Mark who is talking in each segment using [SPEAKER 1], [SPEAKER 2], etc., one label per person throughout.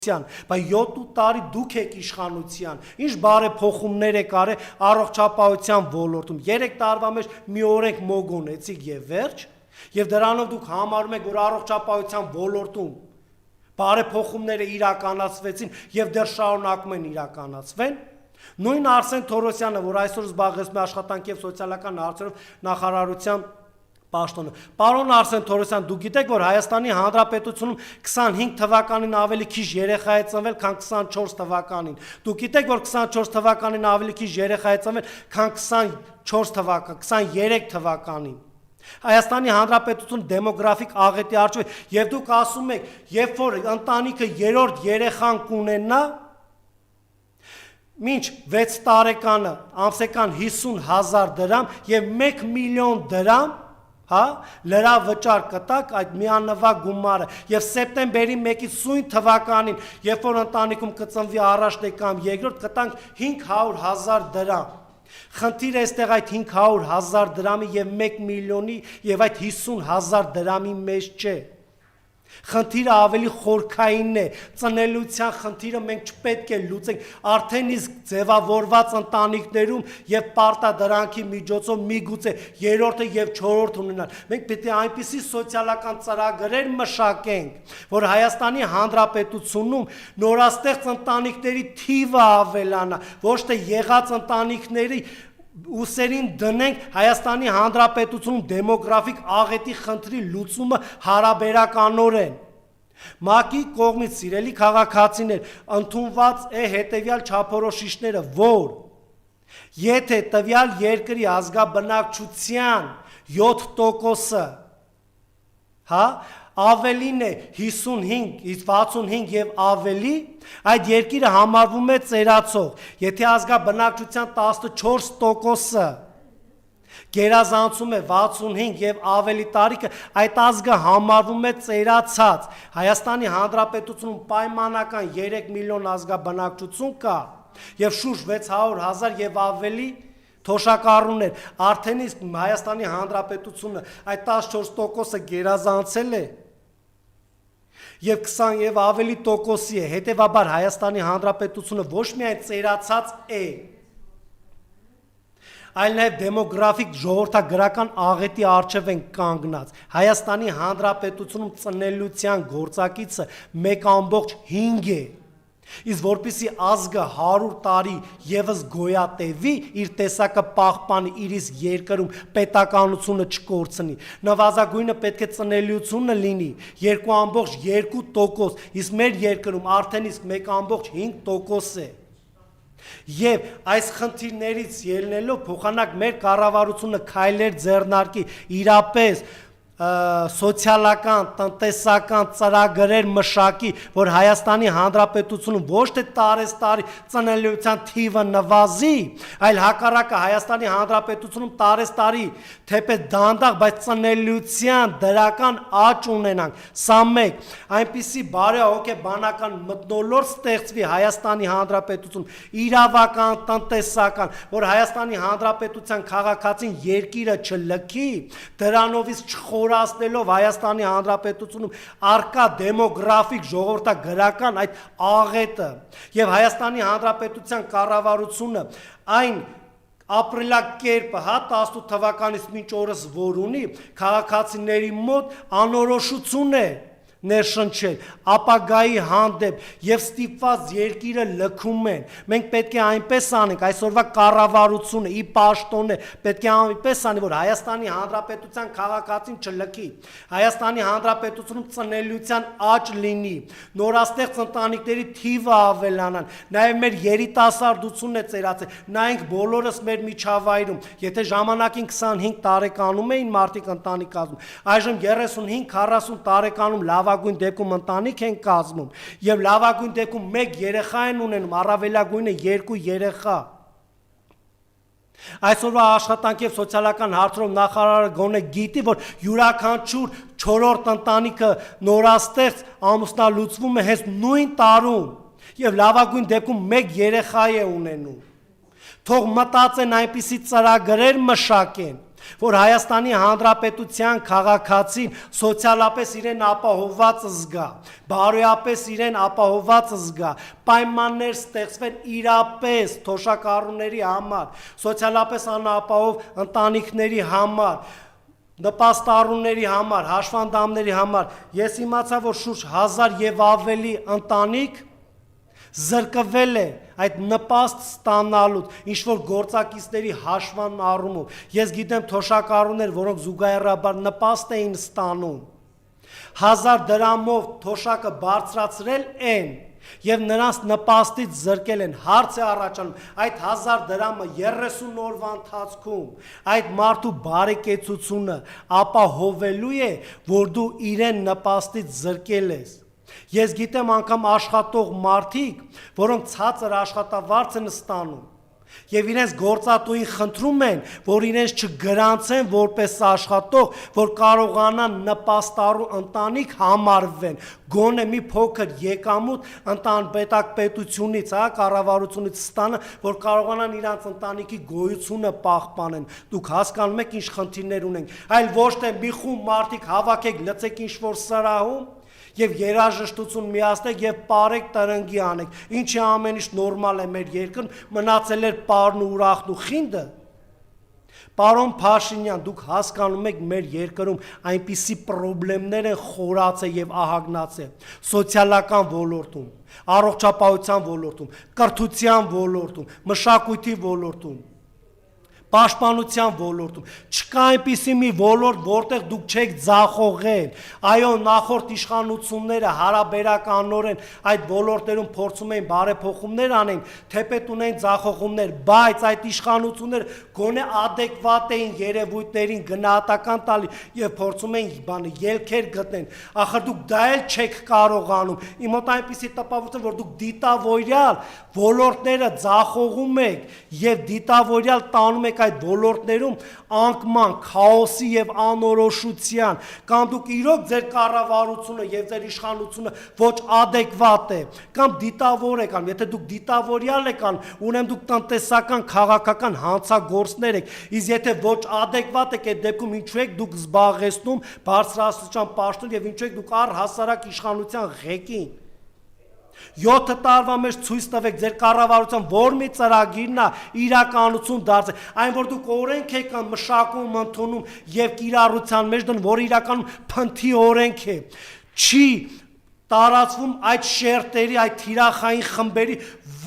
[SPEAKER 1] Բայց 7 տարի դուք եք իշխանության, ինչ բարեփոխումներ եք արել առողջապահության ոլորտում, 3 տարվա մեջ մի օրենք մոգոնեցիք եւ վերջ, եւ դրանով դուք համարում եք, որ առողջապահության ոլորտում բարեփոխումները իրականացվեցին եւ դեռ շարունակում են իրականացվեն։ Նույն Արսեն Թորոսյանը, որ այսօր զբաղեցնում է աշխատանքի եւ սոցիալական հարցերով նախարարության պաշտոնը։ Պարոն Արսեն Թորոսյան, դուք գիտեք, որ Հայաստանի Հանրապետությունում 25 թվականին ավելի քիչ երեխա է ծնվել, քան 24 թվականին։ Դուք գիտեք, որ 24 թվականին ավելի քիչ երեխա է ծնվել, քան 23 թվականին։ Հայաստանի Հանրապետություն դեմոգրաֆիկ աղետի առջև է, եւ դուք ասում եք, երբ որ ընտանիքը երրորդ երեխան կունենա, մինչ 6 տարեկանը ամսական 50,000 դրամ եւ 1 միլիոն դրամ լրավճար կտակ այդ միանվագ գումարը եւ սեպտեմբերի 1-ից սույն թվականին, երբ որ ընտանիքում կծնվի առաջնեկ կամ երկրորդ, կտանք 500,000 դրամ։ Խնդիրը այստեղ այդ 500,000 դրամի եւ 1 միլիոնի եւ այդ 50,000 դրամի մեջ չէ։ Խնդիրը ավելի խորքային է, ծնելիության խնդիրը մենք չպետք է լուծենք, արդեն իսկ ձևավորված ընտանիքներում եւ պարտադրանքի միջոցով միգուցե երրորդը եւ չորրորդը ունենալ։ Մենք պետք է այնպիսի սոցիալական ծրագրեր մշակենք, որ Հայաստանի Հանրապետությունում նորաստեղծ ընտանիքների թիվը ավելանա, ոչ թե եղած ընտանիքների ուսերին դնենք Հայաստանի Հանրապետությունում դեմոգրաֆիկ աղետի խնդրի լուծումը հարաբերականորեն։ ՄԱԿ-ի կողմից սիրելի քաղաքացիներ, ընդունված է հետևյալ չափորոշիչները, որ եթե տվյալ երկրի ազգաբնակչության 7%-ը, ավելին է 55-ից 65 եւ ավելի, այդ երկիրը համարվում է ծերացող։ Եթե ազգաբնակչության 14%-ը գերազանցում է 65 եւ ավելի տարիքը, այդ ազգը համարվում է ծերացած։ Հայաստանի Հանրապետությունում պայմանական 3 միլիոն ազգաբնակչություն կա եւ շուրջ 600,000 եւ ավելի թոշակառուներ, արդեն իսկ Հայաստանի Հանրապետությունը այդ 14%-ը գերազանցել է եւ 20 եւ ավելի տոկոսի է, հետեւաբար Հայաստանի Հանրապետությունը ոչ միայն ծերացած է, այլ նաև դեմոգրաֆիկ ժողովրդագրական աղետի առջև են կանգնած։ Հայաստանի Հանրապետությունում ծնելիության գործակիցը 1.5 է։ Իսկ որպեսզի ազգը 100 տարի եւս գոյատևի, իր տեսակը պահպանի, իր իսկ երկրում պետականությունը չկորցնի, նվազագույնը պետք է ծնելիությունը լինի 2.2%, իսկ մեր երկրում արդեն իսկ 1.5% է։ Եվ այս խնդիրներից ելնելով փոխանակ մեր կառավարությունը քայլեր ձեռնարկի իրապես սոցիալական, տնտեսական ծրագրեր մշակի, որ Հայաստանի Հանրապետությունում ոչ թե տարեստարի ծնելիության թիվը նվազի, այլ հակառակը Հայաստանի Հանրապետությունում տարեստարի թեպետ դանդաղ, բայց ծնելիության դրական աճ ունենանք։ Սա մեկ, այնպիսի բարեհոգեբանական մթնոլորտ ստեղծվի Հայաստանի Հանրապետությունում, իրավական, տնտեսական, որ Հայաստանի Հանրապետության քաղաքացին երկիրը չլքի, դրանով իսկ չխորացնելով Հայաստանի Հանրապետությունում արկա դեմոգրաֆիկ ժողովրդագրական այդ աղետը եւ Հայաստանի Հանրապետության կառավարությունը այն ապրելակերպը 18 թվականից մինչ օրս որ ունի, քաղաքացիների մոտ անորոշություն է ներշնչել, ապագայի հանդեպ եւ ստիպված երկիրը լքում են։ Մենք պետք է այնպես անենք, այսօրվա կառավարությունը ի պաշտոն է, պետք է այնպես անի, որ Հայաստանի Հանրապետության քաղաքացին չլքի, Հայաստանի Հանրապետությունում ծնելիության աճ լինի, նորաստեղծ ընտանիքների թիվը ավելանան, նաեւ մեր երիտասարդությունն է ծերացել, նայենք բոլորս մեր միջավայրում, եթե ժամանակին 25 տարեկանում էին մարդիկ ընտանիք կազմում, այժմ 35-40 տարեկանում լավագույն դեպքում ընտանիք են կազմում եւ լավագույն դեպքում 1 երեխա են ունենում, առավելագույնը 2 երեխա։ Այսօրվա աշխատանքի եւ սոցիալական հարցերով նախարարը գոնե գիտի, որ յուրաքանչյուր 4-րդ ընտանիքը նորաստեղծ ամուսնալուծվում է հենց նույն տարում եւ լավագույն դեպքում 1 երեխա է ունենում։ Թող մտածեն այնպիսի ծրագրեր մշակեն, որ Հայաստանի Հանրապետության քաղաքացին սոցիալապես իրեն ապահովված զգա, բարոյապես իրեն ապահովված զգա, պայմաններ ստեղծվեն իրապես թոշակառուների համար, սոցիալապես անապահով ընտանիքների համար, նպաստառուների համար, հաշվանդամների համար։ Ես իմացա, որ շուրջ 1000 եւ ավելի ընտանիք զրկվել է այդ նպաստ ստանալուց, ինչ-որ գործակիցների հաշվան առումով։ Ես գիտեմ թոշակառուներ, որոնք զուգահեռաբար նպաստ էին ստանում, 1000 դրամով թոշակը բարձրացրել են և նրանց նպաստից զրկել են։ Հարց է առաջանում, այդ 1000 դրամը 30 օրվա ընթացքում այդ մարդու բարեկեցությունը ապահովելու է, որ դու իրեն նպաստից զրկել ես։ Ես գիտեմ անգամ աշխատող մարդիկ, որոնք ցածր աշխատավարձ են ստանում և իրենց գործատուին խնդրում են, որ իրենց չգրանցեն որպես աշխատող, որ կարողանան նպաստառու ընտանիք համարվեն, գոնե մի փոքր եկամուտ պետությունից, կառավարությունից ստանան, որ կարողանան իրանց ընտանիքի գոյությունը պահպանեն։ Դուք հասկանում եք ինչ խնդիրներ ունենք, այլ ոչ թե մի խումբ մարդիկ հավաքեք, լցեք ինչ-որ սրահում և երաժշտություն միացնեք և պարեք տրնգի անեք, ինչի ամեն ինչ նորմալ է մեր երկրում, մնացել էր պարն ու ուրախն ու խինդը։ Պարոն Փաշինյան, դուք հասկանում եք մեր երկրում այնպիսի պրոբլեմներ են խորացել և ահագնացել սոցիալական ոլորտում, առողջապահության ոլորտում, կրթության ոլորտում, մշակույթի ոլորտում, պաշտպանության ոլորտում, չկա այնպիսի մի ոլորտ, որտեղ դուք չեք ձախողել։ Այո, նախորդ իշխանությունները հարաբերականորեն այդ ոլորտերում փորձում էին բարեփոխումներ անեն, թեպետ ունեն ձախողումներ, բայց այդ իշխանությունները գոնե adekvat էին երևույթներին գնահատական տալի եւ փորձում էին ելքեր գտնեն։ Ախր դուք դա էլ չեք կարողանում։ Իմ մոտ այնպիսի տպավորություն, որ դուք դիտավորյալ ոլորտները ձախողում եք եւ դիտավորյալ տանում եք այդ ոլորտներում անկման, քաոսի եւ անորոշության, կամ դուք իրոք ձեր կառավարությունը եւ ձեր իշխանությունը ոչ adekvat է, կամ դիտավոր եք անում, եթե դուք դիտավորյալ եք անում, ուրեմն դուք տնտեսական, քաղաքական հանցագործներ եք, իսկ եթե ոչ adekvat եք, այդ դեպքում ինչու եք դուք զբաղեցնում բարձրաստիճան պաշտոն եւ ինչու եք դուք առհասարակ իշխանության ղեկին։ 7 տարվա մեջ ցույց տվեք ձեր կառավարության որ մի ծրագիրն է իրականություն դարձել, այն որ դուք օրենք եք մշակում, ընդունում եւ կիրառության մեջ դնում, որ իրականում փնթի օրենք է, չի տարածվում այդ շերտերի, այդ թիրախային խմբերի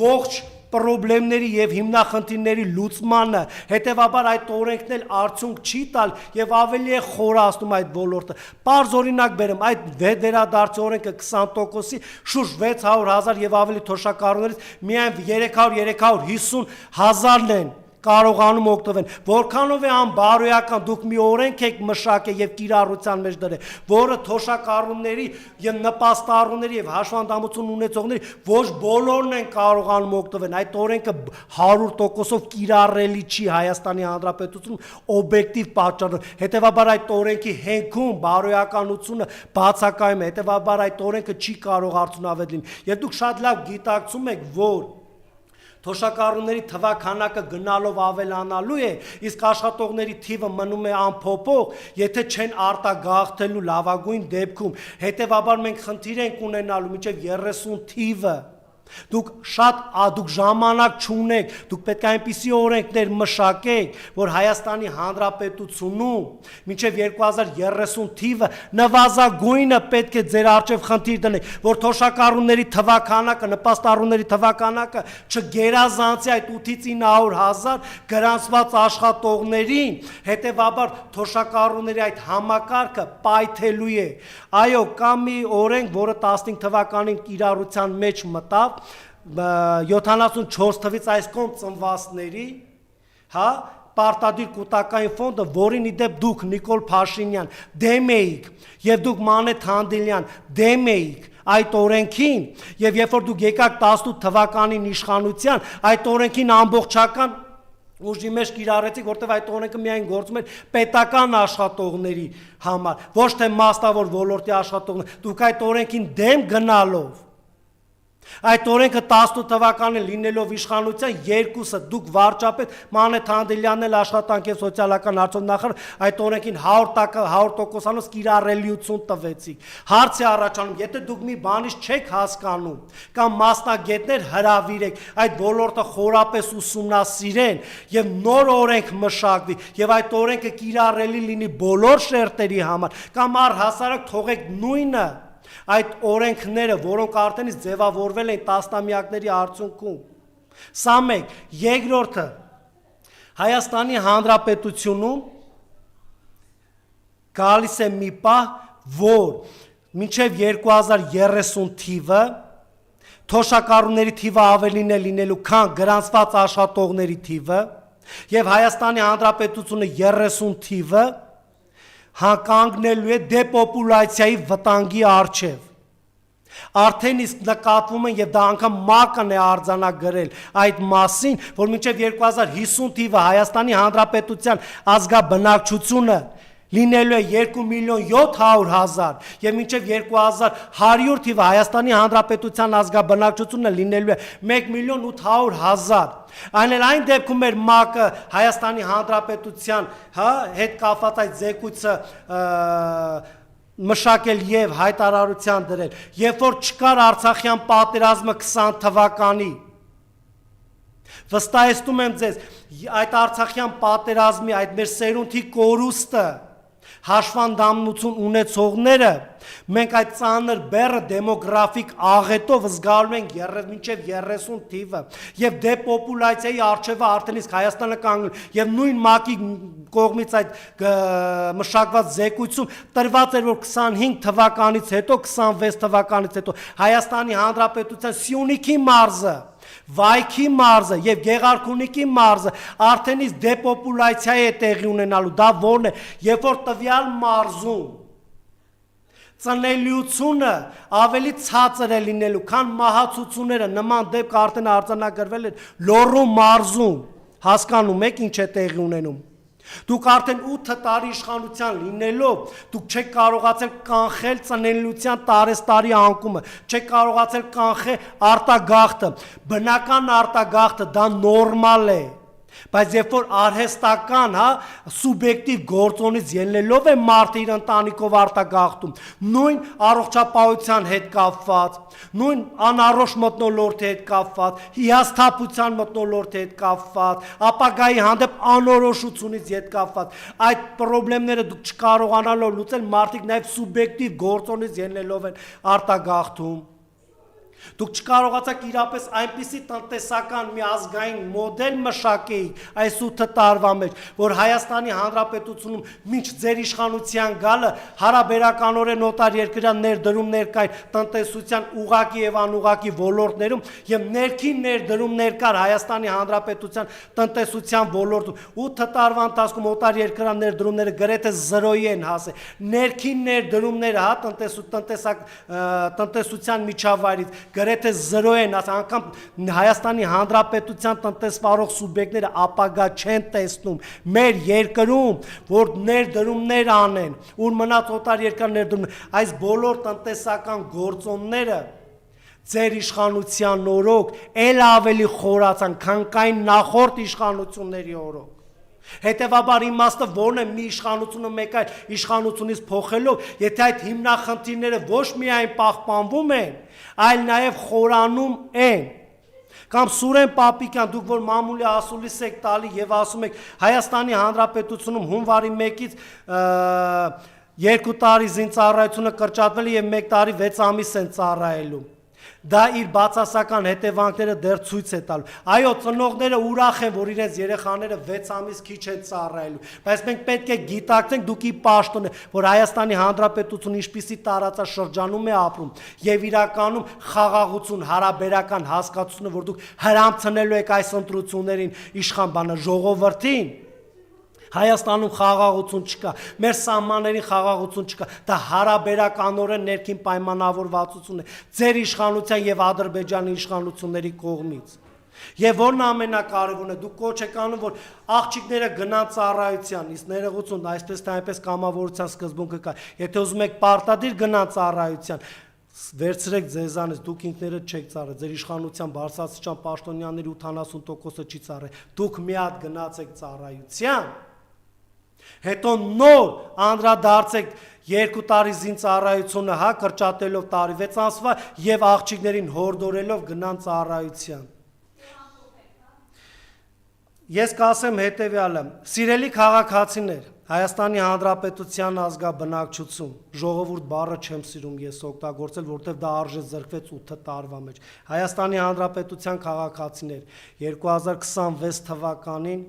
[SPEAKER 1] ողջ պրոբլեմների եւ հիմնախնդիրների լուծմանը, հետեւաբար այդ օրենքն էլ արդյունք չի տալ եւ ավելի է խորացնում այդ ոլորտը։ Պարզ օրինակ բերեմ, այդ վերադարձի օրենքը 20%-ի շուրջ 600,000 եւ ավելի թոշակառուներից միայն 300-350 հազարն են կարողանում օգտվեն, որքանով է անբարոյական դուք մի օրենք եք մշակել եւ կիրառության մեջ դրել, որը թոշակառուների եւ նպաստառուների եւ հաշվանդամություն ունեցողների ոչ բոլորն են կարողանում օգտվեն, այդ օրենքը 100%-ով կիրառելի չի Հայաստանի Հանրապետությունում օբյեկտիվ պատճառով, հետեւաբար այդ օրենքի հենքում բարոյականությունը բացակայում է, հետեւաբար այդ օրենքը չի կարող արդյունավետ լինել, եւ դուք շատ լավ գիտակցում եք, որ թոշակառուների թվաքանակը գնալով ավելանալու է, իսկ աշխատողների թիվը մնում է անփոփոխ, եթե չեն արտագաղթելու լավագույն դեպքում, հետևաբար մենք խնդիր ենք ունենալու մինչև 30 թիվը, դուք ժամանակ չունեք, դուք պետք է այնպիսի օրենքներ մշակեք, որ Հայաստանի Հանրապետությունում մինչև 2030 թիվը նվազագույնը պետք է ձեր առջև խնդիր դնեք, որ թոշակառուների թվաքանակը, նպաստառուների թվաքանակը չգերազանցի այդ 8-ից 900,000 գրանցված աշխատողներին, հետևաբար թոշակառուների այդ համակարգը պայթելու է։ Այո, կա մի օրենք, որը 15 թվականին կիրառության մեջ մտավ, 74 թվից այս կողմ ծնվածների, պարտադիր կուտակային ֆոնդը, որին իդեպ դուք Նիկոլ Փաշինյան դեմ էիք եւ դուք Մանեթ Հանդիլյան դեմ էիք այդ օրենքին եւ երբ որ դուք եկաք 18 թվականին իշխանության, այդ օրենքին ամբողջական ուժի մեջ կիրառեցիք, որտեղ այդ օրենքը միայն գործում էր պետական աշխատողների համար, ոչ թե մասնավոր ոլորտի աշխատողներ, դուք այդ օրենքին դեմ գնալով Այդ օրենքը 18 թվականին լինելով իշխանության երկուսը դուք վարչապետ Մանեթ Հանդիլյանն էլ աշխատանք եւ սոցիալական արտոնախար այդ օրենքին 100%-անոց կիրառելիություն տվեցիք։ Հարց է առաջանում, եթե դուք մի բանից չեք հասկանում կամ մասնագետներ հրավիրեք, այդ ոլորտը խորապես ուսումնասիրեն եւ նոր օրենք մշակվի եւ այդ օրենքը կիրառելի լինի բոլոր շերտերի համար կամ առհասարակ թողեք նույնը այդ օրենքները, որոնք արդեն ձևավորվել են տասնամյակների արդյունքում։ Սա մեկ, երկրորդը Հայաստանի Հանրապետությունում գալիս է մի պահ, որ մինչև 2030 թիվը թոշակառուների թիվը ավելին է լինելու, քան գրանցված աշխատողների թիվը, եւ Հայաստանի Հանրապետությունը 30 թիվը հականգնելու է դեպոպուլացիայի վտանգի առջև։ Արդեն իսկ նկատվում են եւ դա անգամ ՄԱԿ-ն է արձանագրել այդ մասին, որ մինչեւ 2050 թիվը Հայաստանի Հանրապետության ազգաբնակչությունը լինելու է 2.700.000 եւ մինչեւ 2100 թիվը Հայաստանի Հանրապետության ազգաբնակչությունը լինելու է 1.800.000 Այն էլ այն դեպքում էր ՄԱԿ-ը Հայաստանի Հանրապետության հետ կապված այդ զեկույցը մշակել եւ հայտարարության դրել, երբ որ չկար Արցախյան պատերազմը 20 թվականի վստահեցնում եմ ձեզ այդ Արցախյան պատերազմի այդ մեր սերունդի կորուստը հաշվանդամություն ունեցողները մենք այդ ծանր բեռը դեմոգրաֆիկ աղետով զգալու ենք մինչև 30 թիվը եւ դեպոպուլացիայի արժեվը արդեն իսկ Հայաստանը կանգնում եւ նույն ՄԱԿ-ի կողմից այդ մշակված զեկույցում տրված էր որ 25 թվականից հետո 26 թվականից հետո Հայաստանի Հանրապետության Սյունիքի մարզը Վայքի մարզը եւ Գեղարքունիքի մարզը արդեն իսկ դեպոպուլացիա է տեղի ունենալու, դա որն է, երբ որ տվյալ մարզում ծնելիությունը ավելի ցածր է լինելու, քան մահացությունները, նման դեպք արդեն արձանագրվել է Լոռու մարզում, հասկանում եք ինչ է տեղի ունենում։ Դուք արդեն 8 տարի իշխանության լինելով, դուք չեք կարողացել կանխել ծնելիության տարեստարի անկումը, չեք կարողացել կանխել արտագաղթը, բնական արտագաղթը դա նորմալ է, բայց երբ որ արհեստական, սուբյեկտիվ գործոնից ելնելով է մարդը իր ընտանիքով արտագաղթում, նույն առողջապահության հետ կապված, նույն անառողջ մթնոլորտի հետ կապված, հիասթափության մթնոլորտի հետ կապված, ապագայի հանդեպ անորոշությունից հետ կապված, այդ խնդիրները դուք չկարողանալով լուծել, մարդիկ նաև սուբյեկտիվ գործոնից ելնելով են արտագաղթում։ Դուք չկարողացաք իրապես այնպիսի տնտեսական մի ազգային մոդել մշակեիք այս 8 տարվա մեջ, որ Հայաստանի Հանրապետությունում մինչ ձեր իշխանության գալը հարաբերականորեն օտար երկրյան ներդրումներ կային տնտեսության ուղղակի եւ անուղղակի ոլորտներում եւ ներքին ներդրումներ կար Հայաստանի Հանրապետության տնտեսության ոլորտում 8 տարվա ընթացքում օտար երկրյան ներդրումները գրեթե 0-ի են հասել։ Ներքին ներդրումները տնտեսության միջավայրից գրեթե 0 են, անգամ Հայաստանի Հանրապետության տնտեսվարող սուբյեկտները ապագա չեն տեսնում մեր երկրում, որ ներդրումներ անեն, ուր մնաց օտար երկրներ ներդրումներ, այս բոլոր տնտեսական գործոնները ձեր իշխանության օրոք էլ ավելի խորացան, քան կային նախորդ իշխանությունների օրոք։ Հետևաբար իմաստը որն է մի իշխանությունը մեկ այլ իշխանությունից փոխելով, եթե այդ հիմնախնդիրները ոչ միայն պահպանվում են, այլ նաև խորանում են։ Կամ Սուրեն Պապիկյան, դուք որ մամուլի ասուլիս եք տալի եւ ասում եք Հայաստանի Հանրապետությունում հունվարի 1-ից 2 տարի զինծառայությունը կրճատվել է եւ 1 տարի 6 ամիս են ծառայելու։ Դա իր բացասական հետևանքները դեռ ցույց է տալու։ Այո, ծնողները ուրախ են, որ իրենց երեխաները 6 ամիս քիչ են ծառայելու, բայց մենք պետք է գիտակցենք դուք ի պաշտոն եք, որ Հայաստանի Հանրապետությունը ինչպիսի տարածաշրջանում է ապրում եւ իրականում խաղաղություն, հարաբերական հասկացությունը, որ դուք հրամցնելու եք այս ընտրություններին իշխան բանը ժողովրդին։ Հայաստանում խաղաղություն չկա, մեր սահմաններին խաղաղություն չկա, դա հարաբերականորեն ներքին պայմանավորվածություն է ձեր իշխանության եւ Ադրբեջանի իշխանությունների կողմից։ Եվ որն ամենակարևորն է, դուք կոչ եք անում, որ աղջիկները գնան ծառայության, իսկ ներողություն, այսպես թե այնպես կամավորության սկզբունքը կա։ Եթե ուզում եք պարտադիր գնան ծառայության, Վերցրեք ձեզանից, դուք ինքներդ չեք ծառայել, ձեր իշխանության բարձրաստիճան պաշտոնյաների 80%-ը չի ծառայել, դուք մի հատ գնացեք ծառայության, հետո նոր անդրադարձեք 2 տարի զինծառայությունը, հա, կրճատելով տարի 6 ամսվա եւ աղջիկներին հորդորելով գնան ծառայության։ Ես կասեմ հետևյալը, սիրելի քաղաքացիներ, Հայաստանի Հանրապետության ազգաբնակչություն, ժողովուրդ բառը չեմ սիրում ես օգտագործել, որտեղ դա արժե զրկվեց 8 տարվա մեջ։ Հայաստանի Հանրապետության քաղաքացիներ, 2026 թվականին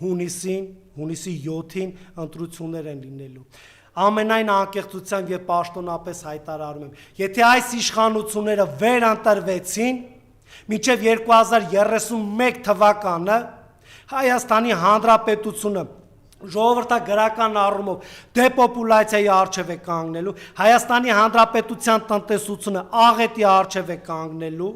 [SPEAKER 1] հունիսի 7-ին ընտրություններ են լինելու։ Ամենայն անկեղծությամբ եւ պաշտոնապես հայտարարում եմ, եթե այս իշխանությունները վերընտրվեցին, մինչեւ 2031 թվականը Հայաստանի Հանրապետությունը ժողովրդագրական առումով դեպոպուլացիայի առջև է կանգնելու, Հայաստանի Հանրապետության տնտեսությունը աղետի առջև է կանգնելու,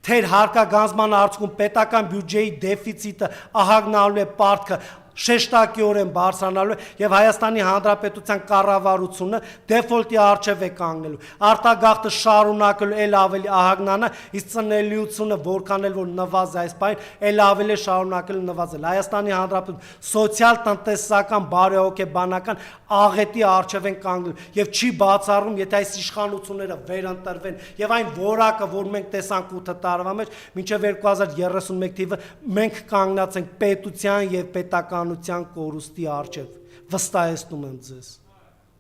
[SPEAKER 1] թեր հարկագանձման արդյունքում պետական բյուջեի դեֆիցիտը ահագնալու է, պարտքը շեշտակիորեն բարձրանալու եւ Հայաստանի Հանրապետության կառավարությունը դեֆոլտի առջև է կանգնելու, արտագաղթը շարունակելու էլ ավելի ահագնանա, իսկ ծնելիությունը որքան էլ որ նվազ է այս բան, էլ ավելի շարունակելու նվազել։ Հայաստանի Հանրապետություն սոցիալ-տնտեսական բարեհոգեբանական աղետի առջև են կանգնելու եւ չի բացառում, եթե այս իշխանությունները վերընտրվեն եւ այն որակը, որ մենք տեսանք 8 տարվա մեջ, մինչեւ 2031 թիվը մենք կանգնած ենք պետության եւ պետական կորուստի առջև, վստահեցնում եմ ձեզ։